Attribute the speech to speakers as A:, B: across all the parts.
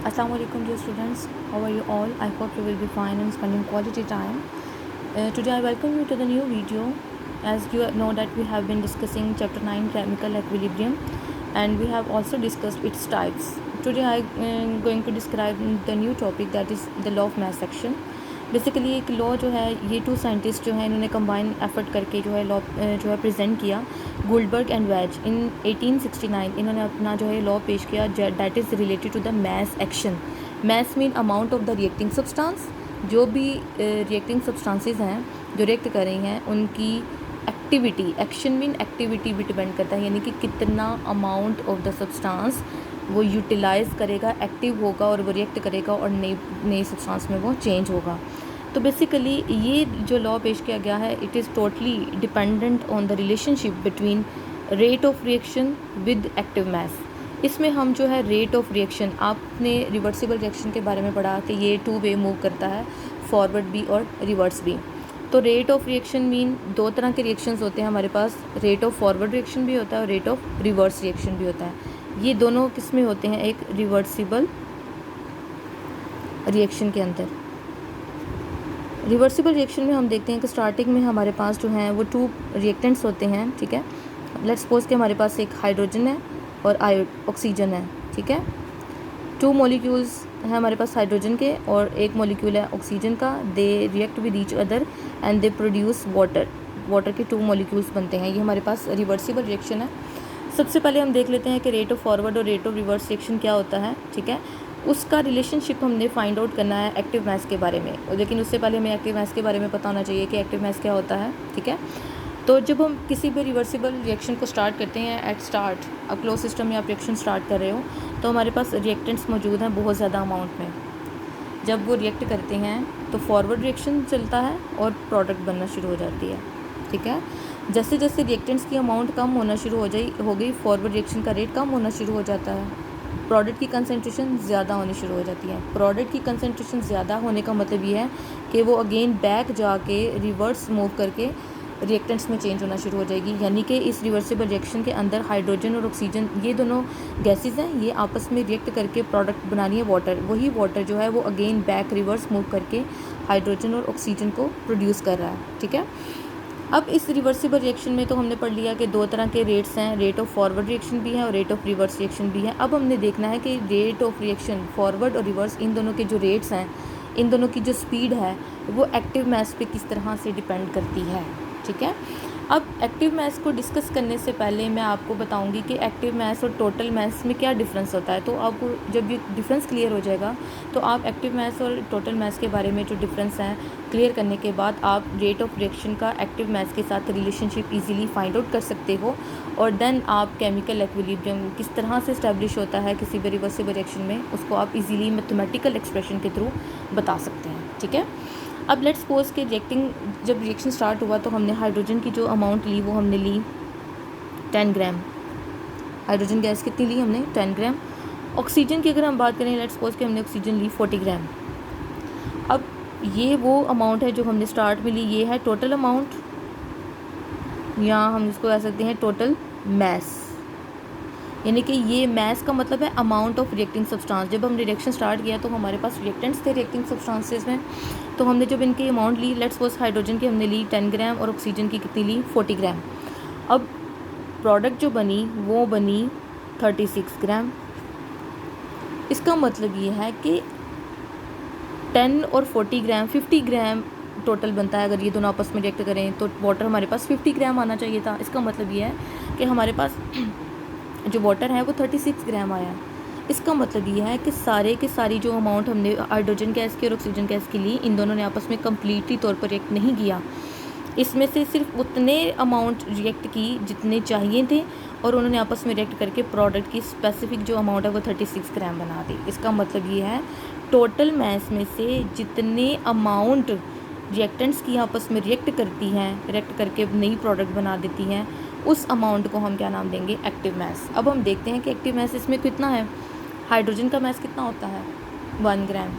A: Assalamu alaikum dear students, how are you all? I hope you will be fine and spending quality time. Today I welcome you to the new video. As you know that we have been discussing chapter 9 chemical equilibrium and we have also discussed its types. Today I am going to describe the new topic, that is the law of mass action. Basically एक law जो है ये to scientist जो है इन्होंने combine effort करके जो है लॉ जो है प्रेजेंट किया, गोल्डबर्ग एंड वेज इन 1869 इन्होंने अपना जो है लॉ पेश किया that is related to the mass action. Mass mean amount of the reacting substance. जो भी रिएक्टिंग सब्सटेंसेस हैं जो रिएक्ट कर रही हैं उनकी एक्टिविटी, एक्शन मीन एक्टिविटी भी डिपेंड करता है, यानी कि कितना अमाउंट ऑफ द सब्सटेंस वो यूटिलाइज़ करेगा, एक्टिव होगा और वो रिएक्ट करेगा और नई सब्सटेंस में वो चेंज होगा. तो बेसिकली ये जो लॉ पेश किया गया है it is totally dependent on the relationship between rate of reaction with active mass. इसमें हम जो है रेट ऑफ रिएक्शन, आपने रिवर्सिबल रिएक्शन के बारे में पढ़ा कि ये टू वे मूव करता है, फॉरवर्ड भी और रिवर्स भी. तो रेट ऑफ रिएक्शन मीन दो तरह के रिएक्शंस होते हैं हमारे पास, रेट ऑफ फॉरवर्ड रिएक्शन भी होता है और रेट ऑफ रिवर्स रिएक्शन भी होता है. ये दोनों किस में होते हैं? एक रिवर्सिबल रिएक्शन के अंदर. रिवर्सिबल रिएक्शन में हम देखते हैं कि स्टार्टिंग में हमारे पास जो हैं वो टू रिएक्टेंट्स होते हैं, ठीक है. लेट्स सपोज कि हमारे पास एक हाइड्रोजन है और ऑक्सीजन है, ठीक है. टू मॉलिक्यूल्स हैं हमारे पास हाइड्रोजन के और एक मॉलिक्यूल है ऑक्सीजन का. दे react with each other and they produce water के टू मॉलिक्यूल्स बनते हैं. ये हमारे पास रिवर्सिबल रिएक्शन है. सबसे पहले हम देख लेते हैं कि रेट ऑफ फॉरवर्ड और रेट ऑफ रिवर्स रिएक्शन क्या होता है, ठीक है. उसका रिलेशनशिप हमने फाइंड आउट करना है एक्टिव मैस के बारे में, लेकिन उससे पहले हमें एक्टिव मैस के बारे में पता होना चाहिए कि एक्टिव मैस क्या होता है, ठीक है. तो जब हम किसी भी रिवर्सिबल रिएक्शन को स्टार्ट करते हैं एट स्टार्ट, अब क्लोज सिस्टम में आप रिएक्शन स्टार्ट कर रहे हो तो हमारे पास रिएक्टेंट्स मौजूद हैं बहुत ज़्यादा अमाउंट में. जब वो रिएक्ट करते हैं तो फॉरवर्ड रिएक्शन चलता है और प्रोडक्ट बनना शुरू हो जाती है, ठीक है. जैसे जैसे रिएक्टेंट्स की अमाउंट कम होना शुरू हो गई, फॉरवर्ड रिएक्शन का रेट कम होना शुरू हो जाता है, प्रोडक्ट की कंसंट्रेशन ज़्यादा होनी शुरू हो जाती है. प्रोडक्ट की कंसंट्रेशन ज़्यादा होने का मतलब ये है कि वो अगेन बैक जाके रिवर्स मूव करके रिएक्टेंट्स में चेंज होना शुरू हो जाएगी. यानी कि इस रिवर्सिबल रिएक्शन के अंदर हाइड्रोजन और ऑक्सीजन ये दोनों गैसेज हैं, ये आपस में रिएक्ट करके प्रोडक्ट बना रही है वाटर. वही वाटर जो है वो अगेन बैक रिवर्स मूव करके हाइड्रोजन और ऑक्सीजन को प्रोड्यूस कर रहा है, ठीक है. अब इस रिवर्सिबल रिएक्शन में तो हमने पढ़ लिया कि दो तरह के रेट्स हैं, रेट ऑफ फॉरवर्ड रिएक्शन भी है और रेट ऑफ रिवर्स रिएक्शन भी है. अब हमने देखना है कि रेट ऑफ रिएक्शन फॉरवर्ड और रिवर्स, इन दोनों के जो रेट्स हैं, इन दोनों की जो स्पीड है वो एक्टिव मैस पे किस तरह से डिपेंड करती है, ठीक है. अब एक्टिव मैस को डिस्कस करने से पहले मैं आपको बताऊंगी कि एक्टिव मैस और टोटल मैस में क्या डिफरेंस होता है. तो आपको जब ये डिफरेंस क्लियर हो जाएगा तो आप एक्टिव मैस और टोटल मैस के बारे में जो डिफरेंस हैं क्लियर करने के बाद आप रेट ऑफ रिएक्शन का एक्टिव मैस के साथ रिलेशनशिप इजीली फाइंड आउट कर सकते हो. और देन आप केमिकल इक्विलिब्रियम किस तरह से इस्टेब्लिश होता है किसी भी रिवर्सिबल रिएक्शन में, उसको आप इजीली मैथमेटिकल एक्सप्रेशन के थ्रू बता सकते हैं, ठीक है. अब लेट्स सपोज कि जब रिएक्शन स्टार्ट हुआ तो हमने हाइड्रोजन की जो अमाउंट ली वो हमने ली 10 ग्राम. हाइड्रोजन गैस कितनी ली हमने? 10 ग्राम. ऑक्सीजन की अगर हम बात करें, लेट्स सपोज कि हमने ऑक्सीजन ली 40 ग्राम. अब ये वो अमाउंट है जो हमने स्टार्ट में ली, ये है टोटल अमाउंट, या हम इसको कह सकते हैं टोटल मैस. यानी कि ये मैस का मतलब है अमाउंट ऑफ रिएक्टिंग सब्सटेंस. जब हमने रिएक्शन स्टार्ट किया तो हमारे पास रिएक्टेंट्स थे रिएक्टिंग सब्सटेंसेस में, तो हमने जब इनकी अमाउंट ली, लेट्स सपोज हाइड्रोजन की हमने ली 10 ग्राम और ऑक्सीजन की कितनी ली? 40 ग्राम. अब प्रोडक्ट जो बनी वो बनी 36 ग्राम. इसका मतलब ये है कि 10 और 40 ग्राम 50 ग्राम टोटल बनता है. अगर ये दोनों आपस में रिएक्ट करें तो वाटर हमारे पास 50 ग्राम आना चाहिए था. इसका मतलब ये है कि हमारे पास जो वाटर है वो 36 ग्राम आया. इसका मतलब ये है कि सारे के सारी जो अमाउंट हमने हाइड्रोजन गैस की और ऑक्सीजन गैस की ली, इन दोनों ने आपस में कम्प्लीटली तौर पर रिएक्ट नहीं किया. इसमें से सिर्फ उतने अमाउंट रिएक्ट की जितने चाहिए थे और उन्होंने आपस में रिएक्ट करके प्रोडक्ट की स्पेसिफिक जो अमाउंट है वो 36 ग्राम बना दी. इसका मतलब ये है टोटल मैस में से जितने अमाउंट रिएक्टेंट्स की आपस में रिएक्ट करती हैं, रिएक्ट करके नई प्रोडक्ट बना देती हैं, उस अमाउंट को हम क्या नाम देंगे? Active mass. अब हम देखते हैं कि एक्टिव मैस इसमें कितना है. हाइड्रोजन का मैस कितना होता है? 1 ग्राम.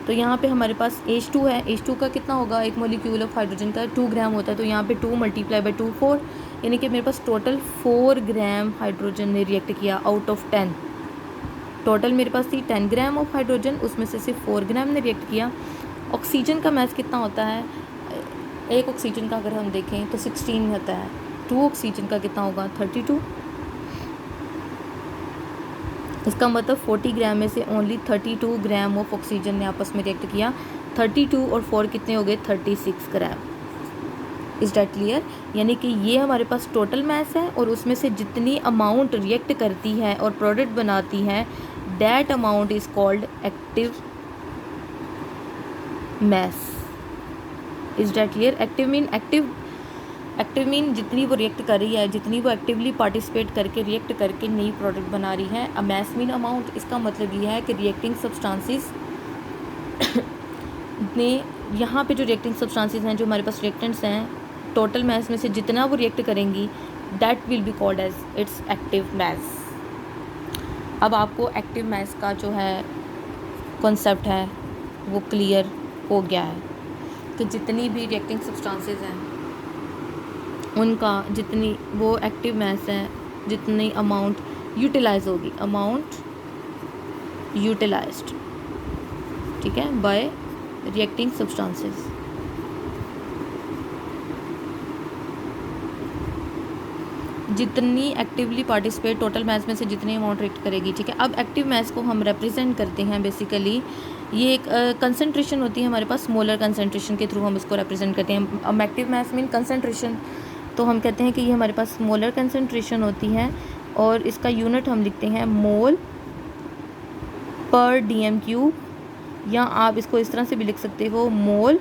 A: तो यहाँ पे हमारे पास H2 है. H2 का कितना होगा? एक मॉलिक्यूल ऑफ हाइड्रोजन का 2 ग्राम होता है, तो यहाँ पे 2 × 2 4, यानी कि मेरे पास टोटल 4 ग्राम हाइड्रोजन ने रिएक्ट किया आउट ऑफ 10. टोटल मेरे पास थी 10 ग्राम ऑफ हाइड्रोजन, उसमें से सिर्फ 4 ग्राम ने रिएक्ट किया। ऑक्सीजन का मास कितना होता है, एक ऑक्सीजन का अगर हम देखें तो 16 होता है, 2 ऑक्सीजन का कितना होगा 32। इसका मतलब 40 ग्राम में से ओनली 32 ग्राम ऑफ ऑक्सीजन ने आपस में रिएक्ट किया। 32 और 4 कितने हो गए 36 ग्राम। Is that clear? यानी कि ये हमारे पास टोटल मास है और उसमें से जितनी अमाउंट रिएक्ट करती है और प्रोडक्ट बनाती है, that amount is called active mass. Is that clear? Active mean जितनी वो रिएक्ट कर रही है, जितनी वो एक्टिवली पार्टिसिपेट करके रिएक्ट करके नई प्रोडक्ट बना रही है। अ मास मीन अमाउंट, इसका मतलब ये है कि रिएक्टिंग सब्सटेंसेस ने, यहाँ पे जो रिएक्टिंग सब्सटेंसेस हैं, जो हमारे पास रिएक्टेंट्स हैं, टोटल मास में से जितना वो रिएक्ट करेंगी, that will be called as its active mass. अब आपको एक्टिव मास का जो है कॉन्सेप्ट है वो क्लियर हो गया है कि जितनी भी रिएक्टिंग सब्सटेंसेस हैं उनका जितनी वो एक्टिव मास है, जितनी अमाउंट यूटिलाइज होगी, अमाउंट यूटिलाइज्ड, ठीक है, बाय रिएक्टिंग सब्सटेंसेस। जितनी एक्टिवली पार्टिसिपेट टोटल मास में से जितनी अमाउंट रिएक्ट करेगी, ठीक है। अब एक्टिव मास को हम रिप्रेजेंट करते हैं बेसिकली, ये एक कंसंट्रेशन होती है हमारे पास, मोलर कंसंट्रेशन के थ्रू हम इसको रिप्रेजेंट करते हैं। अब एक्टिव मास मीन कंसंट्रेशन, तो हम कहते हैं कि ये हमारे पास मोलर कंसंट्रेशन होती है और इसका यूनिट हम लिखते हैं मोल पर डीएम क्यूब, या आप इसको इस तरह से भी लिख सकते हो मोल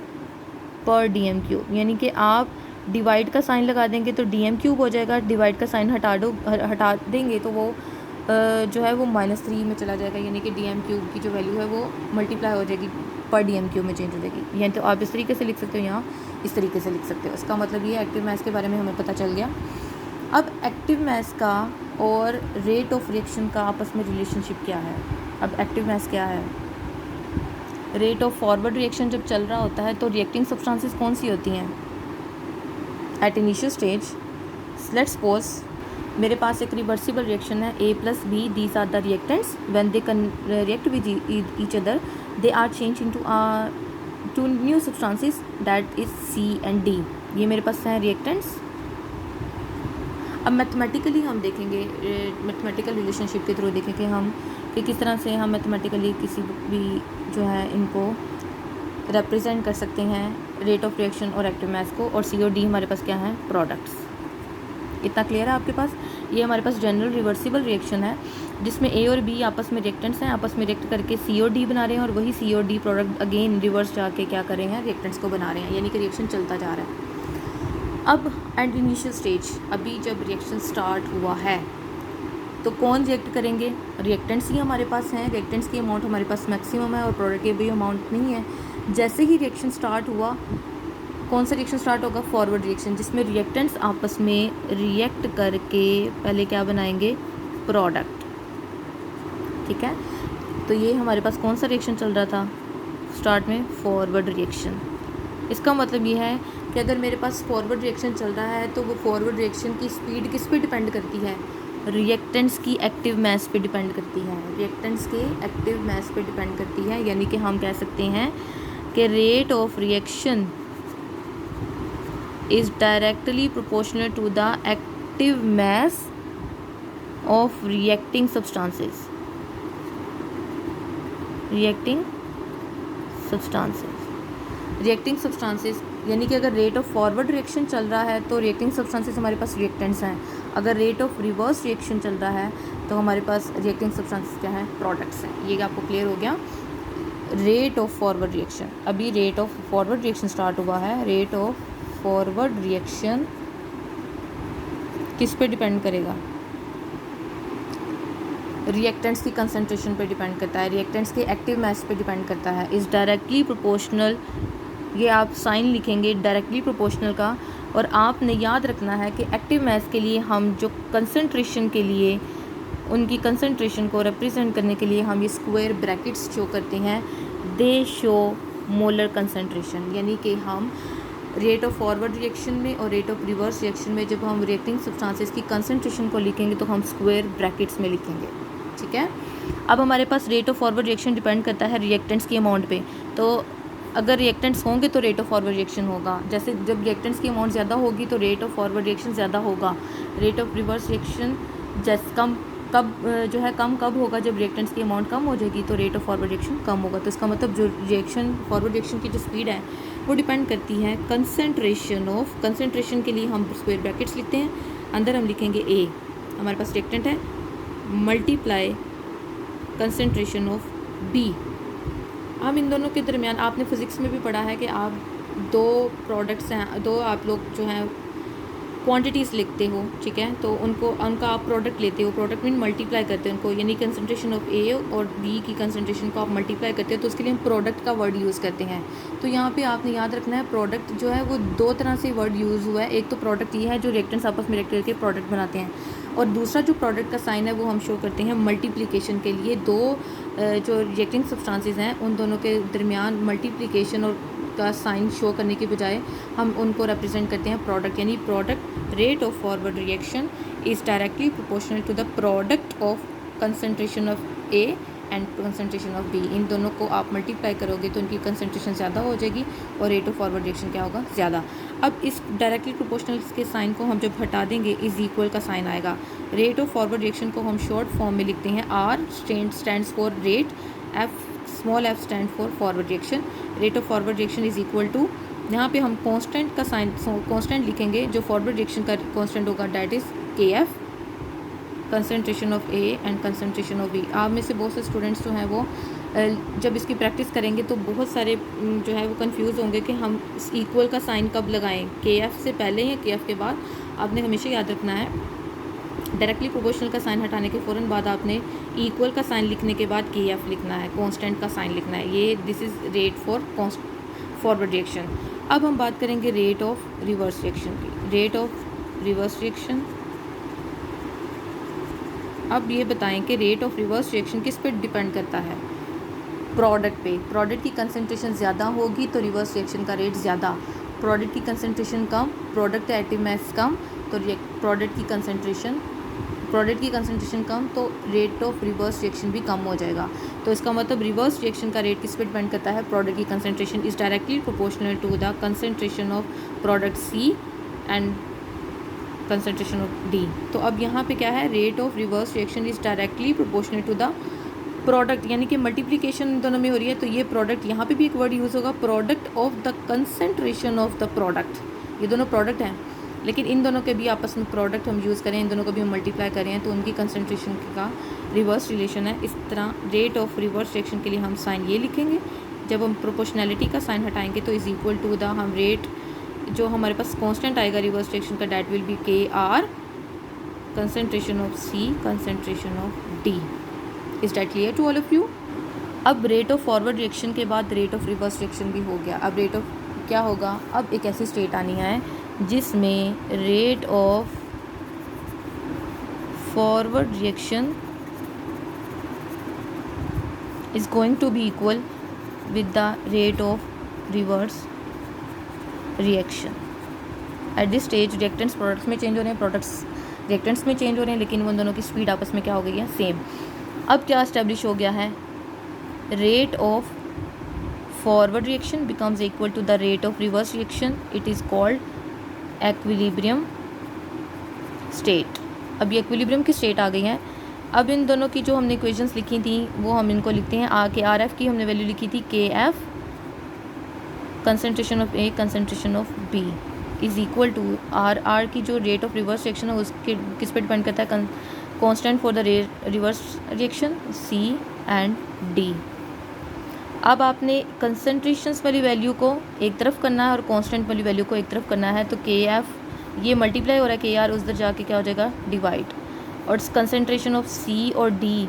A: पर डीएम क्यूब। यानी कि आप डिवाइड का साइन लगा देंगे तो डीएम क्यूब हो जाएगा, डिवाइड का साइन हटा देंगे तो वो जो है वो -3 में चला जाएगा, यानी कि डीएम क्यूब की जो वैल्यू है वो मल्टीप्लाई हो जाएगी, पर डीएम क्यूब में चेंज हो जाएगी। यानी तो आप इस तरीके से लिख सकते हो, यहाँ इस तरीके से लिख सकते हो। इसका मतलब ये एक्टिव मास के बारे में हमें पता चल गया। अब एक्टिव मास का और रेट ऑफ रिएक्शन का आपस में रिलेशनशिप क्या है। अब एक्टिव मास क्या है, रेट ऑफ फॉरवर्ड रिएक्शन जब चल रहा होता है तो रिएक्टिंग सब्सटेंसेस कौन सी होती हैं at initial stage. Let's suppose मेरे पास एक रिवर्सिबल रिएक्शन है, A + B, these are the reactants, when they react with each other they are change into two new substances that is C and D। ये मेरे पास हैं reactants. अब mathematically हम देखेंगे, मैथमेटिकल रिलेशनशिप के थ्रू देखेंगे हम कि किस तरह से हम मैथमेटिकली किसी भी जो है इनको रिप्रेजेंट कर सकते हैं, रेट ऑफ रिएक्शन और एक्टिव मास को। और C और D हमारे पास क्या है, प्रोडक्ट्स। इतना क्लियर है आपके पास? ये हमारे पास जनरल रिवर्सिबल रिएक्शन है जिसमें A और B आपस में रिएक्टेंट्स हैं, आपस में रिएक्ट करके C और D बना रहे हैं, और वही C और D प्रोडक्ट अगेन रिवर्स जाके क्या कर रहे हैं, रिएक्टेंट्स को बना रहे हैं, यानी कि रिएक्शन चलता जा रहा है। अब एट इनिशियल स्टेज, अभी जब रिएक्शन स्टार्ट हुआ है तो कौन रिएक्ट करेंगे, रिएक्टेंट्स ही हमारे पास हैं, रिएक्टेंट्स की अमाउंट हमारे पास मैक्सिमम है और प्रोडक्ट की भी अमाउंट नहीं है। जैसे ही रिएक्शन स्टार्ट हुआ, कौन सा रिएक्शन स्टार्ट होगा, फॉरवर्ड रिएक्शन, जिसमें रिएक्टेंट्स आपस में रिएक्ट करके पहले क्या बनाएंगे, प्रोडक्ट, ठीक है। तो ये हमारे पास कौन सा रिएक्शन चल रहा था स्टार्ट में, फॉरवर्ड रिएक्शन। इसका मतलब ये है कि अगर मेरे पास फॉरवर्ड रिएक्शन चल रहा है तो वो फॉरवर्ड रिएक्शन की स्पीड किस पे डिपेंड करती है, रिएक्टेंट्स की एक्टिव मास पे डिपेंड करती है, रिएक्टेंट्स के एक्टिव मास पे डिपेंड करती है। यानी कि हम कह सकते हैं कि rate of reaction is directly proportional to the active mass of reacting substances, reacting substances. यानी कि अगर रेट ऑफ फॉरवर्ड रिएक्शन चल रहा है तो रिएक्टिंग सब्सटेंसेस हमारे पास रिएक्टेंट्स हैं, अगर रेट ऑफ रिवर्स रिएक्शन चल रहा है तो हमारे पास रिएक्टिंग सब्सटेंसेस क्या हैं, प्रोडक्ट्स हैं। ये आपको क्लियर हो गया। रेट ऑफ फॉरवर्ड रिएक्शन, अभी rate of forward reaction start हुआ है, रेट ऑफ फॉरवर्ड रिएक्शन किस पे डिपेंड करेगा, रिएक्टेंट्स की कंसंट्रेशन पे डिपेंड करता है, रिएक्टेंट्स के एक्टिव मास पे डिपेंड करता है। इज़ डायरेक्टली प्रोपोर्शनल, ये आप साइन लिखेंगे डायरेक्टली प्रोपोर्शनल का। और आपने याद रखना है कि एक्टिव मास के लिए हम जो कंसंट्रेशन के लिए, उनकी कंसंट्रेशन को रिप्रेजेंट करने के लिए हम ये स्क्वायर ब्रैकेट्स शो करते हैं, दे शो मोलर कंसंट्रेशन। यानी कि हम रेट ऑफ फॉरवर्ड रिएक्शन में और रेट ऑफ रिवर्स रिएक्शन में जब हम रिएक्टिंग सब्सटेंसेस की कंसंट्रेशन को लिखेंगे तो हम स्क्वायर ब्रैकेट्स में लिखेंगे, ठीक है। अब हमारे पास rate of forward reaction depend करता है रिएक्टेंट्स की अमाउंट पे। तो अगर रिएक्टेंट्स होंगे तो रेट ऑफ फॉरवर्ड रिएक्शन होगा। जैसे जब रिएक्टेंट्स की अमाउंट ज़्यादा होगी तो रेट ऑफ फॉरवर्ड रिएक्शन ज़्यादा होगा। रेट ऑफ रिवर्स रिएक्शन कम कब होगा, जब रिएक्टेंट्स की अमाउंट कम हो जाएगी तो रेट ऑफ फॉरवर्ड रिएक्शन कम होगा। तो इसका मतलब जो फॉरवर्ड रिएक्शन की जो स्पीड है वो डिपेंड करती है कंसंट्रेशन के लिए हम स्क्वायर ब्रैकेट्स लिखते हैं, अंदर हम लिखेंगे ए, हमारे पास रिएक्टेंट है, मल्टीप्लाई कंसंट्रेशन ऑफ बी। हम इन दोनों के दरमियान, आपने फिज़िक्स में भी पढ़ा है कि आप दो प्रोडक्ट्स हैं, दो आप लोग जो हैं क्वांटिटीज़ लिखते हो, ठीक है, तो उनका आप प्रोडक्ट लेते हो, प्रोडक्ट मीन मल्टीप्लाई करते हो उनको, यानी कंसंट्रेशन ऑफ ए और बी की कंसंट्रेशन को आप मल्टीप्लाई करते हो, तो उसके लिए हम प्रोडक्ट का वर्ड यूज़ करते हैं। तो यहाँ पे आपने याद रखना है प्रोडक्ट जो है वो दो तरह से वर्ड यूज़ हुआ है। एक तो प्रोडक्ट ये है जो रिएक्टेंट्स आपस में रिएक्ट करके प्रोडक्ट बनाते हैं, और दूसरा जो प्रोडक्ट का साइन है वो हम शो करते हैं मल्टीप्लिकेशन के लिए। दो जो रिएक्टिंग सब्सटेंसेस हैं उन दोनों के दरमियान मल्टीप्लिकेशन और का साइन शो करने के बजाय हम उनको रिप्रेजेंट करते हैं प्रोडक्ट, यानी product rate of forward reaction is directly proportional to the product of concentration of A and concentration of B. इन दोनों को आप मल्टीप्लाई करोगे तो उनकी कंसंट्रेशन ज़्यादा हो जाएगी और रेट ऑफ फॉरवर्ड रिएक्शन क्या होगा, ज़्यादा। अब इस डायरेक्टली प्रोपोर्शनल के साइन को हम जब हटा देंगे इज़ इक्वल का साइन आएगा। रेट ऑफ फॉरवर्ड रिएक्शन को हम शॉर्ट फॉर्म में लिखते हैं, R stands for rate, F small F stand for forward reaction. Rate of forward reaction is equal to, यहाँ पे हम कांस्टेंट का साइन कांस्टेंट लिखेंगे, जो फॉरवर्ड रिएक्शन का कांस्टेंट होगा that is K F, concentration of A and concentration of B. आप में से बहुत से स्टूडेंट्स जो हैं वो जब इसकी प्रैक्टिस करेंगे तो बहुत सारे जो है वो कंफ्यूज होंगे कि हम इस इक्वल का साइन कब लगाएं, के एफ से पहले या के एफ के बाद। आपने हमेशा याद रखना है डायरेक्टली प्रोपोर्शनल का साइन हटाने के फ़ौरन बाद आपने इक्वल का साइन लिखने के बाद के एफ लिखना है, कांस्टेंट का साइन लिखना है। ये this is rate for forward reaction. अब हम बात करेंगे रेट ऑफ रिवर्स रिएक्शन की। रेट ऑफ रिवर्स रिएक्शन, अब ये बताएं कि रेट ऑफ रिवर्स रिएक्शन किस पे डिपेंड करता है, प्रोडक्ट पे। प्रोडक्ट की कंसंट्रेशन ज़्यादा होगी तो रिवर्स रिएक्शन का रेट ज़्यादा, प्रोडक्ट की कंसंट्रेशन कम, प्रोडक्ट एक्टिव मास कम तो प्रोडक्ट की कंसंट्रेशन कम तो रेट ऑफ रिवर्स रिएक्शन भी कम हो जाएगा। तो इसका मतलब रिवर्स रिएक्शन का रेट किस पे डिपेंड करता है, प्रोडक्ट की concentration is directly proportional to the concentration of product C and concentration of D. तो अब यहाँ पे क्या है, rate of reverse reaction is directly proportional to the product, यानी कि मल्टीप्लिकेशन दोनों में हो रही है। तो ये प्रोडक्ट, यहाँ पे भी एक वर्ड यूज़ होगा, product of the concentration of the product. ये दोनों प्रोडक्ट हैं, लेकिन इन दोनों के भी आपस में प्रोडक्ट हम यूज़ करें, इन दोनों को भी हम मल्टीप्लाई करें तो उनकी कंसंट्रेशन का रिवर्स रिलेशन है। इस तरह रेट ऑफ रिवर्स रिएक्शन के लिए हम साइन ये लिखेंगे, जब हम प्रोपोर्शनैलिटी का साइन हटाएंगे तो इज़ इक्वल टू द, हम रेट जो हमारे पास कांस्टेंट आएगा रिवर्स रिएक्शन का that will be K R, concentration of C, concentration of D. Is that clear to all of you? अब रेट ऑफ फॉरवर्ड रिएक्शन के बाद रेट ऑफ रिवर्स रिएक्शन भी हो गया। अब रेट ऑफ क्या होगा, अब एक ऐसी स्टेट आनी है जिसमें rate of forward reaction is going to be equal with the rate of reverse reaction. At this stage reactants products में चेंज हो रहे हैं, प्रोडक्ट्स रिएक्टेंट्स में चेंज हो रहे हैं, लेकिन उन दोनों की स्पीड आपस में क्या हो गई है, सेम। अब क्या एस्टेब्लिश हो गया है, rate of forward reaction becomes equal to the rate of reverse reaction, it is called equilibrium state. अब ये एक्विलिब्रियम की स्टेट आ गई है। अब इन दोनों की जो हमने इक्वेशंस लिखी थी वो हम इनको लिखते हैं, आर के आर एफ की हमने वैल्यू लिखी थी K F, concentration of A, concentration of B is equal to R की जो रेट ऑफ रिवर्स रिएक्शन है उसके किस पे डिपेंड करता है, constant for the reverse reaction C and D. अब आपने कंसंट्रेशंस वाली वैल्यू को एक तरफ करना है और कांस्टेंट वाली वैल्यू को एक तरफ करना है, तो के एफ ये मल्टीप्लाई हो रहा है, के आर उधर जाके क्या हो जाएगा, डिवाइड, और कंसंट्रेशन ऑफ सी और डी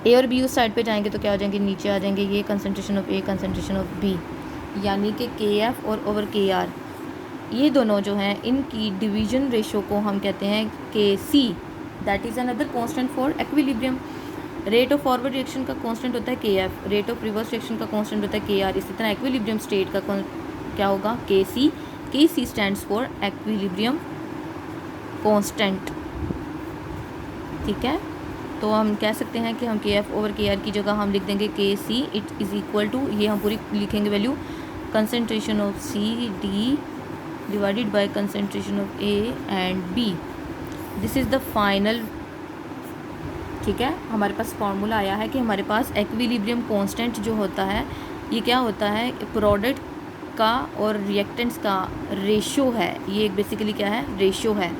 A: ए और बी उस साइड पे जाएंगे तो क्या हो जाएंगे, नीचे आ जाएंगे, ये concentration of A, concentration of B, यानी कि के एफ और ओवर के आर ये दोनों जो हैं इनकी डिवीजन रेशो को हम कहते हैं K C, that is another constant for equilibrium. Rate of forward reaction का कांस्टेंट होता है K F, rate of reverse reaction का कांस्टेंट होता है के आर। इसी तरह एक्विलिब्रियम स्टेट का क्या होगा, K C stands for equilibrium constant, ठीक है। तो हम कह सकते हैं कि हम KF/KR की जगह हम लिख देंगे KC it is equal to, ये हम पूरी लिखेंगे value, concentration of CD divided by concentration of A and B। This is the final, ठीक है। हमारे पास फॉर्मूला आया है कि हमारे पास एक्विलिब्रियम कांस्टेंट जो होता है ये क्या होता है, प्रोडक्ट का और रिएक्टेंट्स का रेशो है। ये बेसिकली क्या है, रेशो है,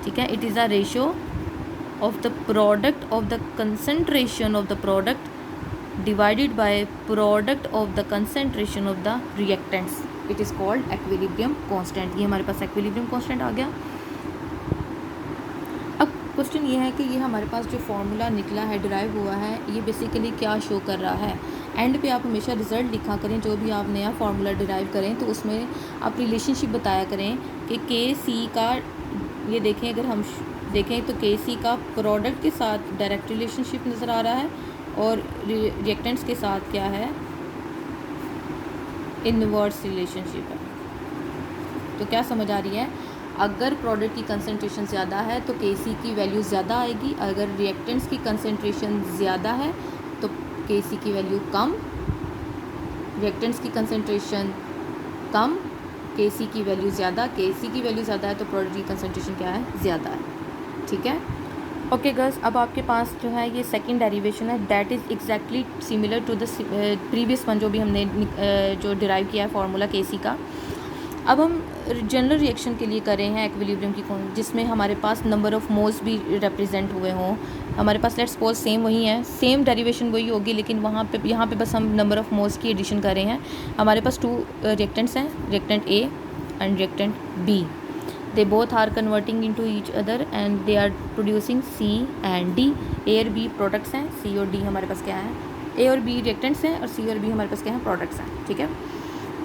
A: ठीक है। It is a ratio of the product of the concentration of the product divided by product of the concentration of the reactants. It is called equilibrium constant. ये हमारे पास एक्विलिब्रियम कांस्टेंट आ गया। अब question ये है कि ये हमारे पास जो फॉर्मूला निकला है, डिराइव हुआ है, ये बेसिकली क्या शो कर रहा है। एंड पे आप हमेशा रिज़ल्ट लिखा करें, जो भी आप नया फार्मूला डिराइव करें तो उसमें आप रिलेशनशिप बताया करें कि KC का, ये देखें अगर हम देखें तो KC का प्रोडक्ट के साथ डायरेक्ट रिलेशनशिप नज़र आ रहा है और रिएक्टेंट्स के साथ क्या है, इनवर्स रिलेशनशिप है। तो क्या समझ आ रही है, अगर प्रोडक्ट की कंसंट्रेशन ज़्यादा है तो KC की वैल्यू ज़्यादा आएगी, अगर रिएक्टेंट्स की कंसंट्रेशन ज़्यादा है तो KC की वैल्यू कम, रिएक्टेंट्स की कंसंट्रेशन कम, KC की वैल्यू ज़्यादा, KC की वैल्यू ज़्यादा है तो प्रोडक्ट की कंसंट्रेशन क्या है, ज़्यादा है, ठीक है। ओके गर्ल्स, अब आपके पास जो है ये सेकंड डेरिवेशन है, that is exactly similar to the previous one जो भी हमने जो डिराइव किया है फार्मूला KC का। अब हम जनरल रिएक्शन के लिए कर रहे हैं एक्विलिब्रियम की, जिसमें हमारे पास नंबर ऑफ़ मोल्स भी रिप्रेजेंट हुए हों। हमारे पास लेट्स सपोज सेम वही है, सेम डेरिवेशन वही होगी, लेकिन वहाँ पे यहाँ पे बस हम नंबर ऑफ़ मोल्स की एडिशन कर रहे हैं। हमारे पास 2 रिएक्टेंट्स हैं, reactant A and reactant B। They both are converting into each other and they are producing C and D। A और B प्रोडक्ट्स हैं, C और D हमारे पास क्या है, A और B रिएक्टेंट्स हैं और C और B हमारे पास क्या है, प्रोडक्ट्स हैं, ठीक है।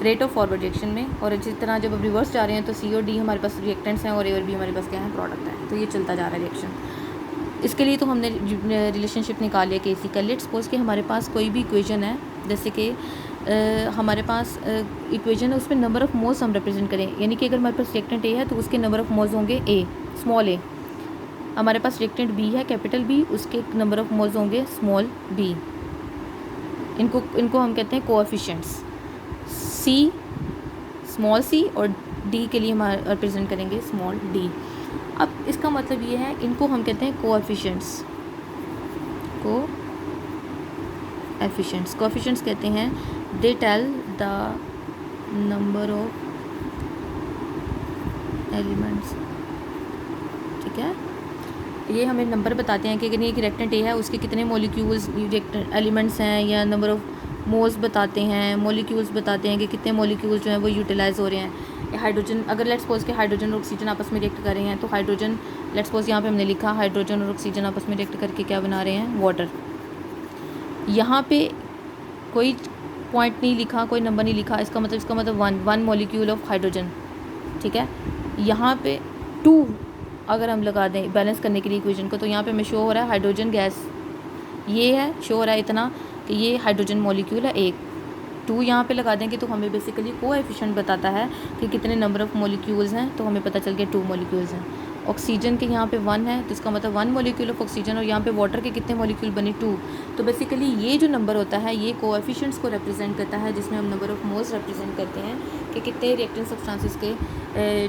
A: रेट ऑफ फॉरवर्ड रिएक्शन में, और इसी तरह जब अब रिवर्स जा रहे हैं तो C और D हमारे पास रिएक्टेंट्स हैं और A और B हमारे पास क्या है, प्रोडक्ट है। तो ये चलता जा रहा है रिएक्शन। इसके लिए तो हमने रिलेशनशिप निकाल लिया KC का। लेट्स सपोज कि हमारे पास कोई भी इक्वेशन है, जैसे कि हमारे पास इक्वेशन है, उसमें नंबर ऑफ़ मोल्स हम रिप्रेजेंट करें, यानी कि अगर हमारे पास रिएक्टेंट A है तो उसके नंबर ऑफ़ मोल्स होंगे A, स्मॉल a। हमारे पास रिएक्टेंट B है, कैपिटल B, उसके नंबर ऑफ़ मोल्स होंगे स्मॉल b। इनको हम कहते हैं कोएफिशिएंट्स। C स्मॉल c और D के लिए हम रिप्रेजेंट करेंगे स्मॉल d। अब इसका मतलब ये है, इनको हम कहते हैं कोएफिशिएंट्स। कोएफिशिएंट्स कहते हैं, they tell the number of elements, ठीक है। ये हमें नंबर बताते हैं कि अगर ये रिएक्टेंट A है उसके कितने मॉलिक्यूल्स एलिमेंट्स हैं, या नंबर ऑफ मोल्स बताते हैं, मॉलिक्यूल्स बताते हैं कि कितने मॉलिक्यूल्स जो हैं वो यूटिलाइज़ हो रहे हैं। हाइड्रोजन, अगर लेट्स सपोज कि हाइड्रोजन और ऑक्सीजन आपस में रिएक्ट कर रहे हैं तो हाइड्रोजन, लेट्स सपोज यहाँ पे हमने लिखा हाइड्रोजन और ऑक्सीजन आपस में रिएक्ट करके क्या बना रहे हैं, वाटर। यहाँ पे कोई पॉइंट नहीं लिखा, कोई नंबर नहीं लिखा, इसका मतलब वन मॉलिक्यूल ऑफ हाइड्रोजन, ठीक है। यहाँ पे 2 अगर हम लगा दें बैलेंस करने के लिए इक्वेशन को, तो यहाँ पे हमें शो हो रहा है हाइड्रोजन गैस, ये है, शो हो रहा है इतना कि ये हाइड्रोजन मॉलिक्यूल है एक। 2 यहाँ पे लगा देंगे तो हमें बेसिकली कोएफिशिएंट बताता है कि कितने नंबर ऑफ़ मॉलिक्यूल्स हैं, तो हमें पता चल गया 2 मॉलिक्यूल्स हैं। ऑक्सीजन के यहाँ पे 1 है तो इसका मतलब 1 मॉलिक्यूल ऑफ ऑक्सीजन, और यहाँ पे वाटर के कितने मॉलिक्यूल बने, 2। तो बेसिकली ये जो नंबर होता है ये कोएफिशिएंट्स को रिप्रेजेंट करता है, जिसमें हम नंबर ऑफ़ मोल्स रिप्रेजेंट करते हैं कि कितने रिएक्टेंट सब्सटेंसेस के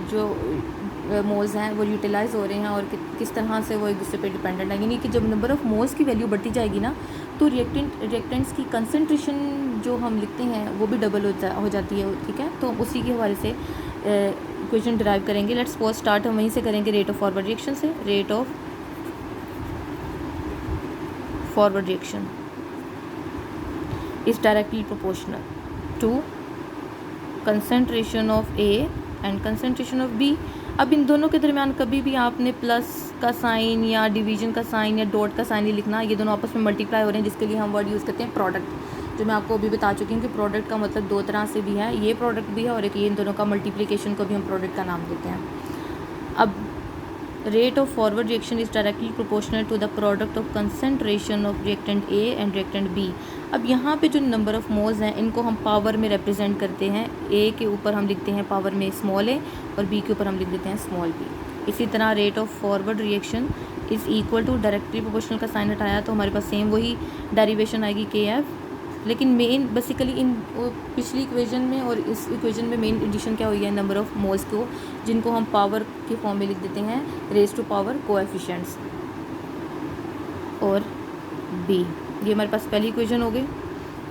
A: जो मोल्स हैं वो यूटिलाइज़ हो रहे हैं और किस तरह से वो एक दूसरे पे डिपेंडेंट है। यानी कि जब नंबर ऑफ़ मोल्स की वैल्यू बढ़ती जाएगी ना तो रिएक्टेंट्स की कंसंट्रेशन जो हम लिखते हैं वो भी डबल हो जाती है, ठीक है। तो उसी के हवाले से इक्वेशन डिराइव करेंगे। लेट्स सपोज स्टार्ट हम वहीं से करेंगे, रेट ऑफ फॉरवर्ड रिएक्शन से। Rate of forward reaction is directly proportional to concentration of A and concentration of B। अब इन दोनों के दरमियान कभी भी आपने प्लस का साइन या डिवीजन का साइन या डॉट का साइन नहीं लिखना, ये दोनों आपस में मल्टीप्लाई हो रहे हैं, जिसके लिए हम वर्ड यूज़ करते हैं प्रोडक्ट, जो मैं आपको अभी बता चुकी हूँ कि प्रोडक्ट का मतलब 2 तरह से भी है, ये प्रोडक्ट भी है और एक ये इन दोनों का मल्टीप्लिकेशन को भी हम प्रोडक्ट का नाम देते हैं। अब rate of forward reaction is directly proportional to the product of concentration of reactant A and reactant B। अब यहाँ पे जो नंबर ऑफ़ मोल्स हैं इनको हम पावर में रिप्रेजेंट करते हैं। A के ऊपर हम लिखते हैं पावर में स्मॉल a और B के ऊपर हम लिख देते हैं स्मॉल b। इसी तरह rate of forward reaction is equal to directly proportional का साइन हटाया तो हमारे पास सेम वही डेरिवेशन आएगी के एफ, लेकिन मेन बेसिकली इन पिछली इक्वेशन में और इस इक्वेशन में मेन एडिशन क्या हुई है, नंबर ऑफ मोल्स को, जिनको हम पावर के फॉर्म में लिख देते हैं रेज टू पावर कोएफिशिएंट्स, और बी, ये हमारे पास पहली इक्वेशन हो गई।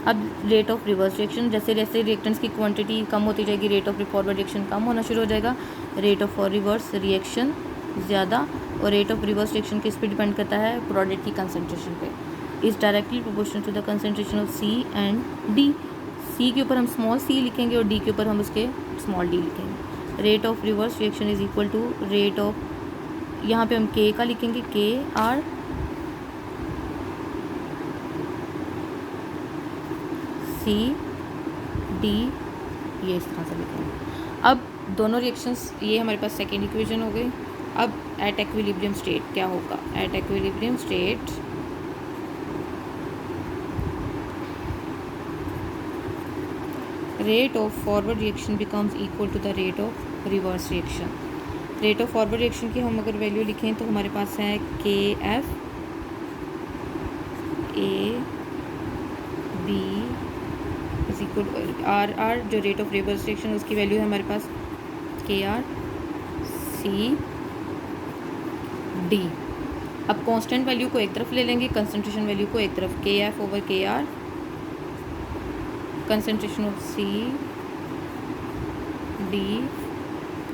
A: अब रेट ऑफ रिवर्स रिएक्शन, जैसे जैसे रिएक्टेंट्स की क्वांटिटी कम होती जाएगी रेट ऑफ फॉरवर्ड रिएक्शन कम होना शुरू हो जाएगा, रेट ऑफ रिवर्स रिएक्शन ज़्यादा, और रेट ऑफ रिवर्स रिएक्शन किस पे डिपेंड करता है, प्रोडक्ट की कंसनट्रेशन पे, is directly proportional to the concentration of C and D. C के ऊपर हम स्मॉल सी लिखेंगे और डी के ऊपर हम उसके स्मॉल डी लिखेंगे। Rate of reverse reaction is equal to rate of, यहाँ पे हम के का लिखेंगे के आर, सी डी, ये इस तरह से लिखेंगे। अब दोनों रिएक्शंस, ये हमारे पास सेकेंड इक्वेशन हो गई। अब एट एक्विलिब्रियम स्टेट क्या होगा, at equilibrium state rate of forward reaction becomes equal to the rate of reverse reaction. Rate of forward reaction की हम अगर वैल्यू लिखें तो हमारे पास है K F A B is equal R R, जो रेट ऑफ रिवर्स रिएक्शन उसकी वैल्यू है हमारे पास के आर सी डी। अब कांस्टेंट वैल्यू को एक तरफ ले लेंगे, कंसंट्रेशन वैल्यू को एक तरफ, K F over K R concentration of C D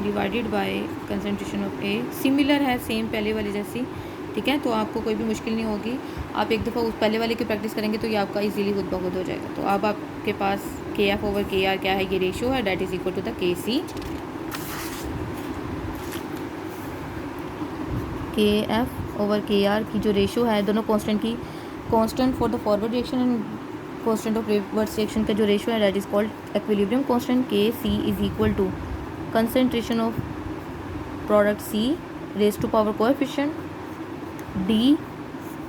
A: divided by concentration of A, similar है सेम पहले वाली जैसी, ठीक है। तो आपको कोई भी मुश्किल नहीं होगी, आप एक दफ़ा उस पहले वाले की प्रैक्टिस करेंगे तो ये आपका इजीली खुद ब खुद हो जाएगा। तो अब आपके पास के एफ ओवर के आर क्या है, ये रेशियो है, that is equal to the K C, के एफ ओवर के आर की जो रेशियो है दोनों कांस्टेंट की, constant for the forward reaction and constant of reverse reaction का जो रेशियो है that is called equilibrium constant, K C is equal to concentration of product C raise to power coefficient D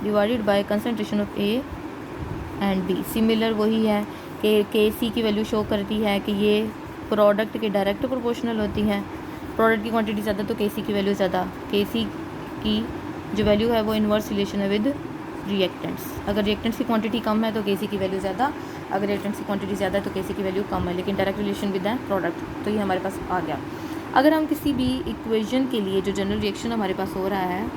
A: divided by concentration of A and B. Similar वही है कि K C की value show करती है कि ये product के direct proportional होती हैं, प्रोडक्ट की क्वांटिटी ज़्यादा तो के सी की वैल्यू ज़्यादा, के सी की जो वैल्यू है वो इन्वर्स रिलेशन है विद रिएक्टेंट्स। अगर रिएक्टेंट्स की क्वांटिटी कम है तो के सी की वैल्यू ज़्यादा, अगर रिएक्टेंट्स की क्वांटिटी ज़्यादा है तो के सी की वैल्यू कम है, लेकिन direct relation with the product. तो ये हमारे पास आ गया। अगर हम किसी भी इक्वेशन के लिए जो जनरल रिएक्शन हमारे पास हो रहा है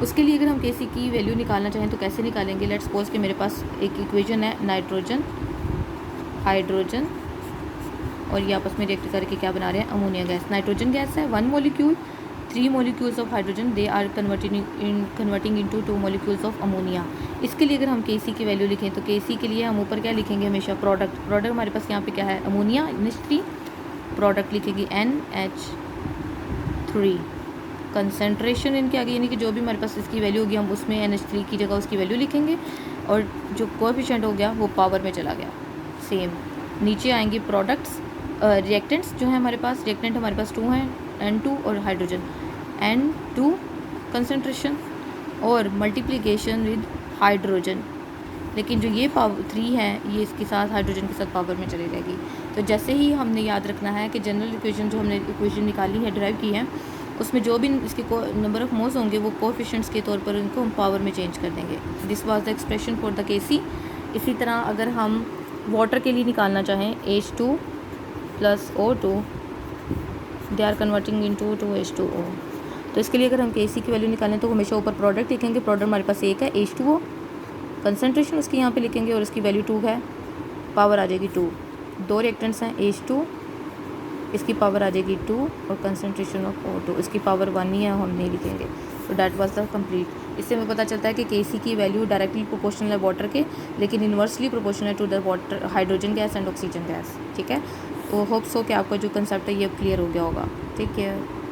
A: उसके लिए अगर हम के सी की वैल्यू निकालना चाहें तो कैसे निकालेंगे। लेट्स सपोज कि मेरे पास एक इक्वेशन है, नाइट्रोजन हाइड्रोजन और ये आपस में रिएक्ट करके क्या बना रहे हैं, अमोनिया गैस। नाइट्रोजन गैस है 1 molecule, 3 molecules of hydrogen, they are converting into 2 molecules of ammonia. इसके लिए अगर हम के सी की वैल्यू लिखें तो के सी के लिए हम ऊपर क्या लिखेंगे हमेशा, प्रोडक्ट हमारे पास यहाँ पे क्या है, अमोनिया NH3, प्रोडक्ट लिखेंगे NH3, कंसंट्रेशन इनके आगे यानी कि जो भी हमारे पास इसकी वैल्यू होगी हम उसमें NH3 की जगह उसकी वैल्यू लिखेंगे, और जो कोएफिशिएंट हो गया वो पावर में चला गया। सेम नीचे आएंगे प्रोडक्ट्स, रिएक्टेंट्स जो है हमारे पास, रिएक्टेंट हमारे पास 2 हैं, N2 और हाइड्रोजन, N2 कंसंट्रेशन और मल्टीप्लिकेशन विद हाइड्रोजन, लेकिन जो ये पावर 3 है ये इसके साथ हाइड्रोजन के साथ पावर में चली जाएगी। तो जैसे ही हमने याद रखना है कि जनरल इक्वेशन जो हमने इक्वेशन निकाली है, ड्राइव की है, उसमें जो भी इसके नंबर ऑफ मोल्स होंगे वो कोएफिशिएंट्स के तौर पर उनको हम पावर में चेंज कर देंगे। This was the expression for the K सी। इसी तरह अगर हम वाटर के लिए निकालना चाहें H2 plus O2, they are converting into 2H2O, तो इसके लिए अगर हम के सी की वैल्यू निकालें तो हमेशा ऊपर प्रोडक्ट लिखेंगे। प्रोडक्ट हमारे पास एक है H2O, कंसंट्रेशन उसकी यहाँ पे लिखेंगे और इसकी वैल्यू 2 है, पावर आ जाएगी 2। 2 रिएक्टेंट्स हैं H2, इसकी पावर आ जाएगी 2 और कंसंट्रेशन ऑफ O2 इसकी पावर 1 ही है, हम नहीं लिखेंगे। तो डैट वाज द कंप्लीट। इससे हमें पता चलता है कि के सी की वैल्यू डायरेक्टली प्रोपोर्शनल है वाटर के, लेकिन inversely proportional to the water hydrogen gas and oxygen gas, ठीक है। तो होप सो कि आपका जो कंसेप्ट है ये क्लियर हो गया होगा। Take care.